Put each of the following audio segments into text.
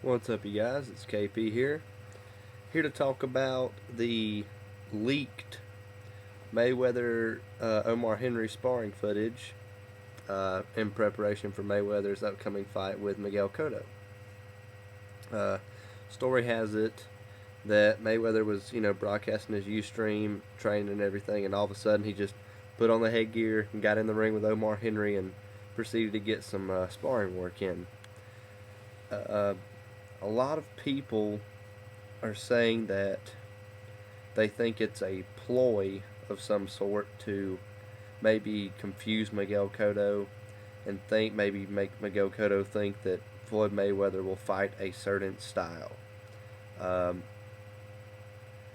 What's up, you guys? It's KP here. Here to talk about the leaked Mayweather Omar Henry sparring footage in preparation for Mayweather's upcoming fight with Miguel Cotto. Uh, Story has it that Mayweather was, broadcasting his UStream, training and everything, and all of a sudden he just put on the headgear and got in the ring with Omar Henry and proceeded to get some sparring work in. Uh, a lot of people are saying that they think it's a ploy of some sort to maybe confuse Miguel Cotto and maybe make Miguel Cotto think that Floyd Mayweather will fight a certain style. Um,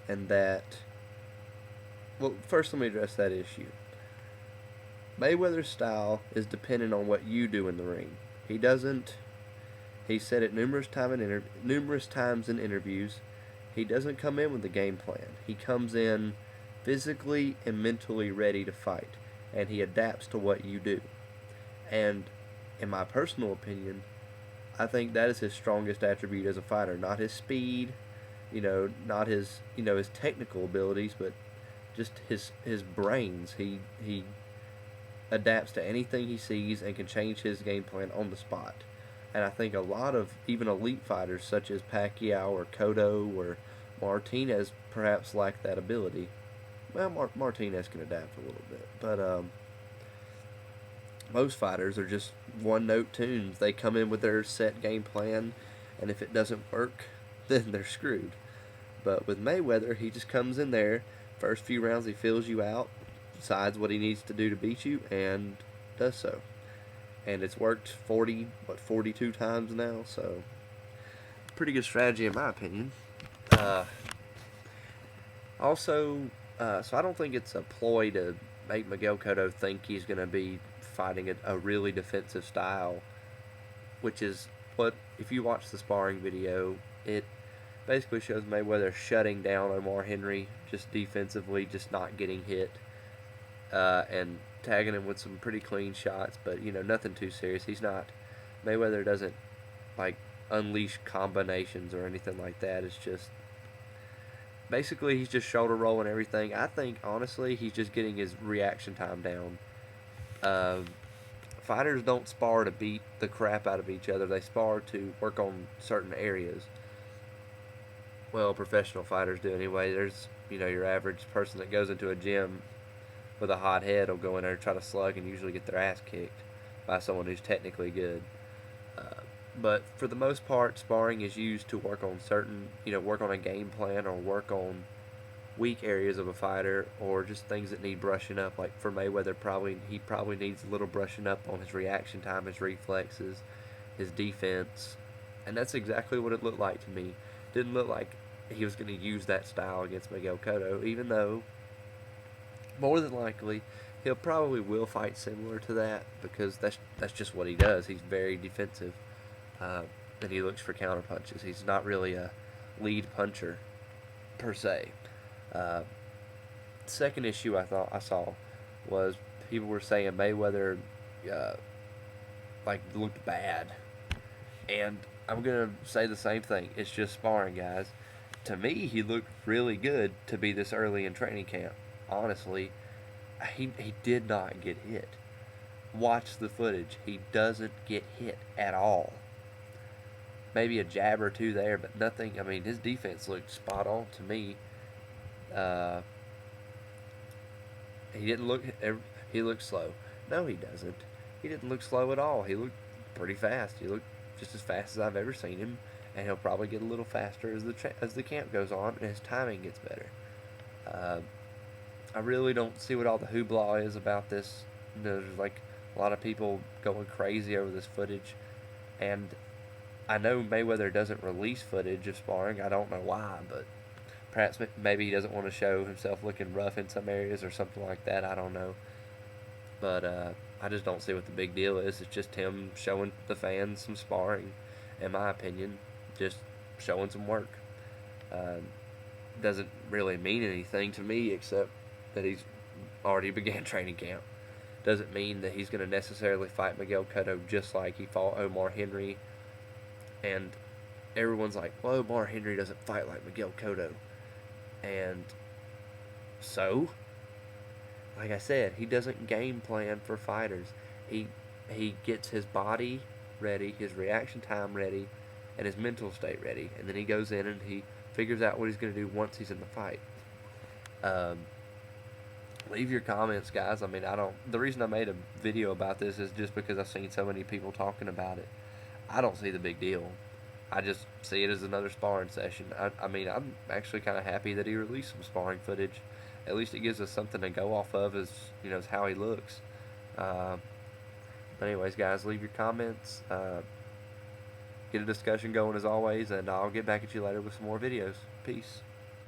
and that, well, first let me address that issue. Mayweather's style is dependent on what you do in the ring. He said it numerous times in interviews. He doesn't come in with a game plan. He comes in physically and mentally ready to fight, and he adapts to what you do. And in my personal opinion, I think that is his strongest attribute as a fighter, not his speed, not his technical abilities, but just his brains. He adapts to anything he sees and can change his game plan on the spot. And I think a lot of even elite fighters such as Pacquiao or Cotto or Martinez perhaps lack that ability. Well, Martinez can adapt a little bit, but most fighters are just one-note tunes. They come in with their set game plan, and if it doesn't work, then they're screwed. But with Mayweather, he just comes in there, first few rounds he fills you out, decides what he needs to do to beat you, and does so. And it's worked 42 times now, so pretty good strategy in my opinion. Also, so I don't think it's a ploy to make Miguel Cotto think he's going to be fighting a really defensive style, which is what, if you watch the sparring video, it basically shows Mayweather shutting down Omar Henry just defensively, just not getting hit, and tagging him with some pretty clean shots, but nothing too serious. Mayweather doesn't like unleash combinations or anything like that. It's just basically he's just shoulder rolling everything. I think honestly he's just getting his reaction time down. Fighters don't spar to beat the crap out of each other. They spar to work on certain areas. Well, professional fighters do anyway. There's your average person that goes into a gym with a hot head will go in there and try to slug and usually get their ass kicked by someone who's technically good. But for the most part, sparring is used to work on work on a game plan or work on weak areas of a fighter or just things that need brushing up. Like for Mayweather, he probably needs a little brushing up on his reaction time, his reflexes, his defense, and that's exactly what it looked like to me. Didn't look like he was going to use that style against Miguel Cotto, even though more than likely he'll probably will fight similar to that because that's just what he does. He's very defensive, and he looks for counter punches. He's not really a lead puncher per se. Second issue I saw was people were saying Mayweather looked bad, and I'm gonna say the same thing. It's just sparring, guys. To me, he looked really good to be this early in training camp. Honestly, he did not get hit. Watch the footage. He doesn't get hit at all. Maybe a jab or two there, but nothing. I mean, his defense looked spot on to me. He didn't look. He looked slow. No, he doesn't. He didn't look slow at all. He looked pretty fast. He looked just as fast as I've ever seen him, and he'll probably get a little faster as the camp goes on and his timing gets better. I really don't see what all the hoopla is about this. There's like a lot of people going crazy over this footage, and I know Mayweather doesn't release footage of sparring. I don't know why, but perhaps maybe he doesn't want to show himself looking rough in some areas or something like that. I don't know, but I just don't see what the big deal is. It's just him showing the fans some sparring, in my opinion, just showing some work. Doesn't really mean anything to me except that he's already began training camp. Doesn't mean that he's going to necessarily fight Miguel Cotto just like he fought Omar Henry. And everyone's like, well, Omar Henry doesn't fight like Miguel Cotto. And so, like I said, he doesn't game plan for fighters. He he gets his body ready, his reaction time ready, and his mental state ready, and then he goes in and he figures out what he's going to do once he's in the fight. Um, Leave your comments, guys. I mean, I don't. The reason I made a video about this is just because I've seen so many people talking about it. I don't see the big deal. I just see it as another sparring session. I mean, I'm actually kind of happy that he released some sparring footage. At least it gives us something to go off of, as as how he looks. Uh, but anyways, guys, leave your comments. Get a discussion going as always, and I'll get back at you later with some more videos. Peace.